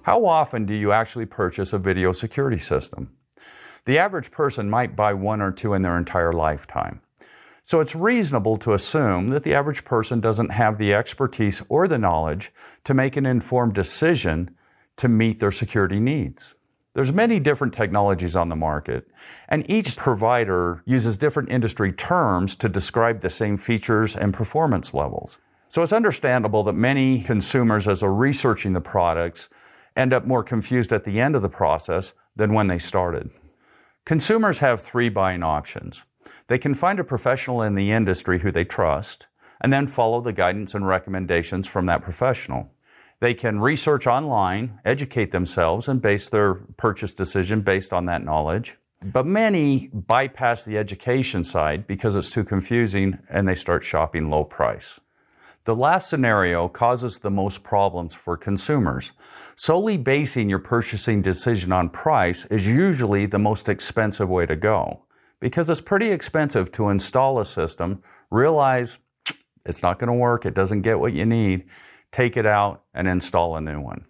How often do you actually purchase a video security system? The average person might buy one or two in their entire lifetime. So it's reasonable to assume that the average person doesn't have the expertise or the knowledge to make an informed decision to meet their security needs. There's many different technologies on the market, and each provider uses different industry terms to describe the same features and performance levels. So it's understandable that many consumers, as they're researching the products, end up more confused at the end of the process than when they started. Consumers have three buying options. They can find a professional in the industry who they trust, and then follow the guidance and recommendations from that professional. They can research online, educate themselves, and base their purchase decision based on that knowledge. But many bypass the education side because it's too confusing and they start shopping low price. The last scenario causes the most problems for consumers. Solely basing your purchasing decision on price is usually the most expensive way to go, because it's pretty expensive to install a system, realize it's not going to work, it doesn't get what you need, take it out and install a new one.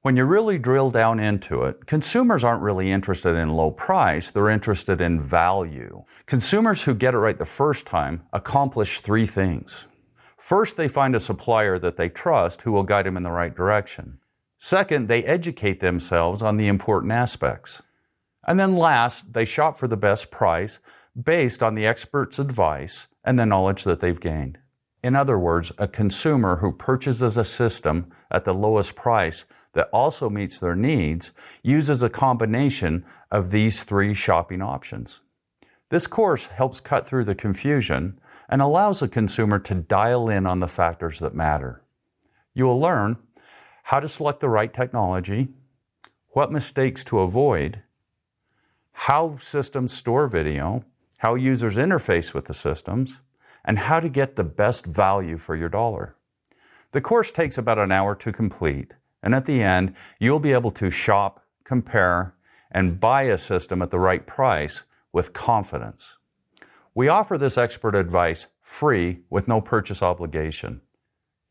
When you really drill down into it, consumers aren't really interested in low price, they're interested in value. Consumers who get it right the first time accomplish three things. First, they find a supplier that they trust who will guide them in the right direction. Second, they educate themselves on the important aspects. And then last, they shop for the best price based on the expert's advice and the knowledge that they've gained. In other words, a consumer who purchases a system at the lowest price that also meets their needs uses a combination of these three shopping options. This course helps cut through the confusion and allows the consumer to dial in on the factors that matter. You will learn how to select the right technology, what mistakes to avoid, how systems store video, how users interface with the systems, and how to get the best value for your dollar. The course takes about an hour to complete, and at the end, you'll be able to shop, compare, and buy a system at the right price with confidence. We offer this expert advice free with no purchase obligation.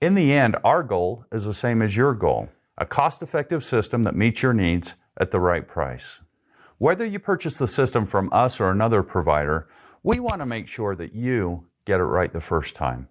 In the end, our goal is the same as your goal, a cost-effective system that meets your needs at the right price. Whether you purchase the system from us or another provider, we want to make sure that you get it right the first time.